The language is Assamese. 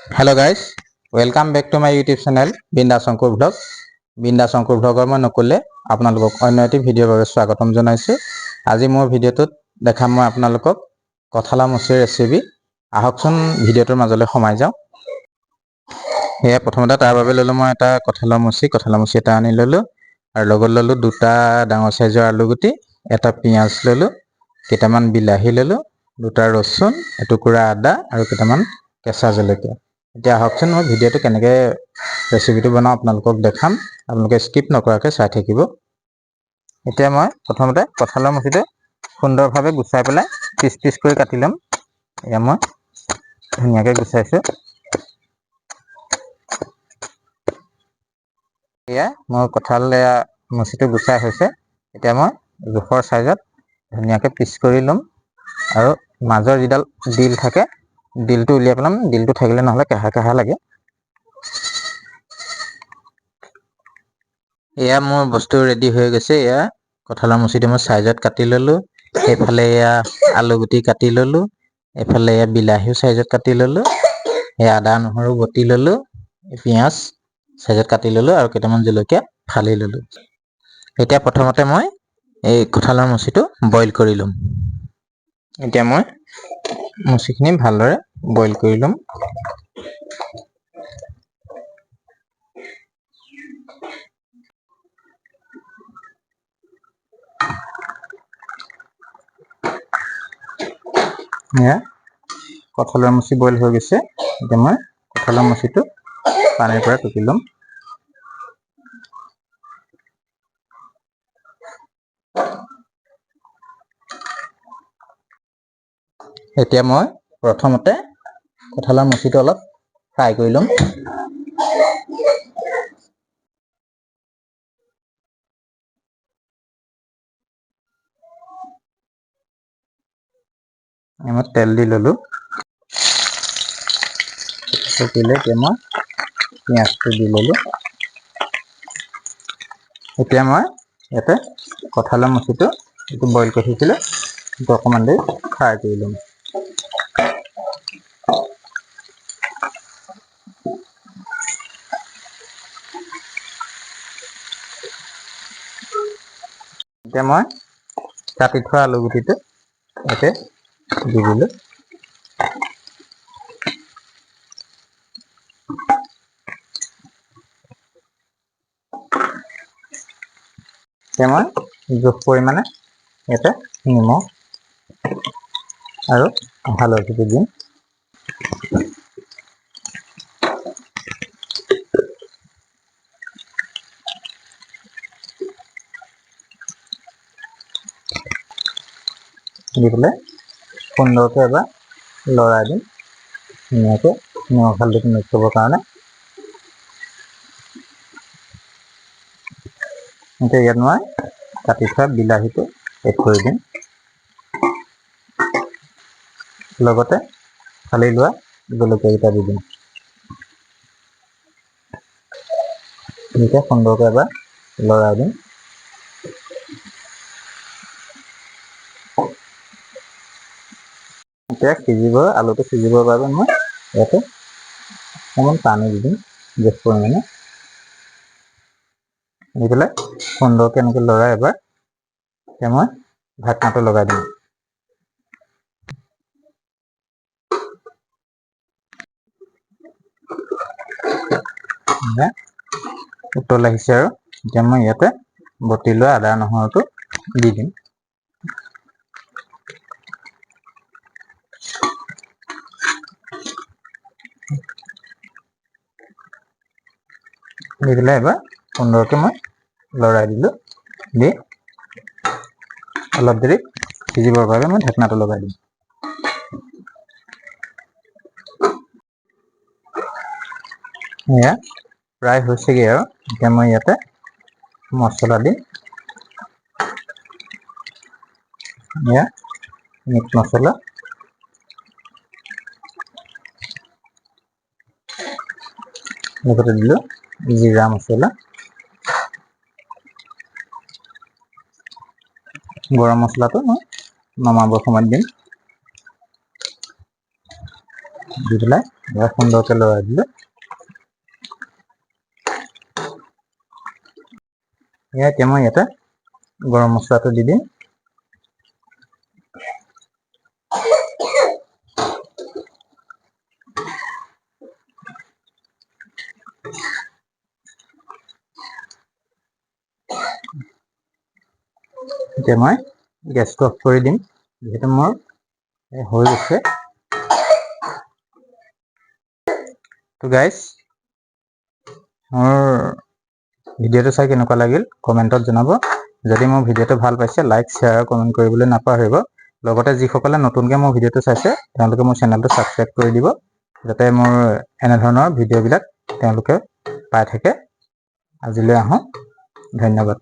Hello guys, welcome back to my YouTube channel Bindaas Ankur blog. बिंदास अंकुर ब्लॉगर मैं नकुले आपनालोকক अन्य एटी भिडिओर বাবে स्वागतम जनाइছো। আজি মোৰ ভিডিওটোত দেখাম মই আপোনালোকক কঁঠালা মুচিৰ ৰেচিপি। আহকচোন ভিডিওটোৰ মাজলৈ সোমাই যাওঁ। এয়া প্ৰথমতে তাৰ বাবে ললো মই এটা কঁঠালা মুচি এটা আনি ললো আৰু লগত ললো দুটা ডাঙৰ সাইজৰ আলু গুটি, এটা পিয়াজ ললো, কেইটামান বিলাহী ললো, দুটা ৰসুন, এটুকুৰা আদা আৰু কেইটামান কেঁচা জলকীয়া। এতিয়া আহকচোন মই ভিডিওটো কেনেকৈ ৰেচিপিটো বনাওঁ আপোনালোকক দেখাম। আপোনালোকে স্কিপ নকৰাকৈ চাই থাকিব। এতিয়া মই প্ৰথমতে কঁঠালৰ মুচিটো সুন্দৰভাৱে গুচাই পেলাই পিচ পিচ কৰি কাটি ল'ম। এয়া মই ধুনীয়াকৈ গুচাইছোঁ। এয়া মই কঁঠাল মুচিটো গুচাই হৈছে। এতিয়া মই জোখৰ সাইজত ধুনীয়াকৈ পিচ কৰি ল'ম আৰু মাজৰ যিডাল ডিল থাকে ডিলটো উলিয়াই পেলাম। ডিলটো থাকিলে নহলে কেহা কেহা লাগে। এয়া মোৰ বস্তু ৰেডি হৈ গৈছে। এয়া কঁঠালৰ মুচিটো মই সাইজত কাটি ললো। এইফালে এয়া আলু গুটি কাটি ললো, এইফালে এয়া বিলাহীও সাইজত কাটি ললো, এয়া আদা নহৰু বটি ললো, পিয়াজ সাইজত কাটি ললো আৰু কেইটামান জলকীয়া ফালি ললো। এতিয়া প্ৰথমতে মই এই কঁঠালৰ মুচিটো বইল কৰি লম। এতিয়া মই মুচিখিনি ভালদৰে বইল কৰি লম। এয়া কঁঠালৰ মুচি বইল হৈ গৈছে। এতিয়া মই কঁঠালৰ মুচিটো পানীৰ পৰা টুকি লম। এতিয়া মই প্ৰথমতে কঁঠালৰ মুচিটো অলপ ফ্ৰাই কৰি লম। মই তেল দি ললো। এতিয়া মই পিঁয়াজটো দি ললো। এতিয়া মই ইয়াতে কঁঠালৰ মুচিটো যিটো বইল কৰি থৈছিলে সেইটো অকণমান দেৰি ফ্ৰাই কৰি লম। এতিয়া মই কাটি থোৱা আলু গুটিটো ইয়াতে দি দিলো। এতিয়া মই জোখ পৰিমাণে ইয়াতে নিমখ আৰু হালধিটো দিম। দি পেলাই সুন্দৰকৈ এবাৰ লৰাই দিম ধুনীয়াকৈ নিমখ হালধিটো মিক্স হ'বৰ কাৰণে। এতিয়া ইয়াত মই কাটি থোৱা বিলাহীটো এড কৰি দিম, লগতে ফালি লোৱা জলকীয়াকেইটা দি দিম। এতিয়া সুন্দৰকৈ এবাৰ লৰাই দিম। এতিয়া আলুটো সিজিবৰ বাবে মই ইয়াতে অকণমান পানী দি দিম জোখ পৰিমাণে। দি পেলাই সুন্দৰকৈ এনেকৈ লৰাই এবাৰ এতিয়া মই ঢাকনাটো লগাই দিম। উতল আহিছে আৰু এতিয়া মই ইয়াতে বটি লোৱা আদা নহৰুটো দি দিম। দি পেলাই এবাৰ সুন্দৰকৈ মই লৰাই দিলোঁ। দি অলপ দেৰি সিজিবৰ বাবে মই ঢাকনাটো লগাই দিম। এয়া প্ৰায় হৈছেগৈ আৰু এতিয়া মই ইয়াতে মছলা দিম। এয়া মিট মছলা, লগতে দিলোঁ জিৰা মছলা, গৰম মছলাটো মই নমাবৰ সময়ত দিম। দি পেলাই ইয়াক সুন্দৰকৈ লৰাই দিলোঁ। এতিয়া মই ইয়াতে গৰম মছলাটো দি দিম। এতিয়া মই গেছটো অফ কৰি দিম, যিহেতু মোৰ হৈ গৈছে। তো গাইজ, মোৰ ভিডিঅ'টো চাই কেনেকুৱা লাগিল কমেণ্টত জনাব। যদি মোৰ ভিডিঅ'টো ভাল পাইছে লাইক, শ্বেয়াৰ আৰু কমেণ্ট কৰিবলৈ নাপাহৰিব। লগতে যিসকলে নতুনকৈ মোৰ ভিডিঅ'টো চাইছে তেওঁলোকে মোৰ চেনেলটো ছাবস্ক্ৰাইব কৰি দিব, যাতে মোৰ এনেধৰণৰ ভিডিঅ'বিলাক তেওঁলোকে পাই থাকে। আজিলৈ আহোঁ, ধন্যবাদ।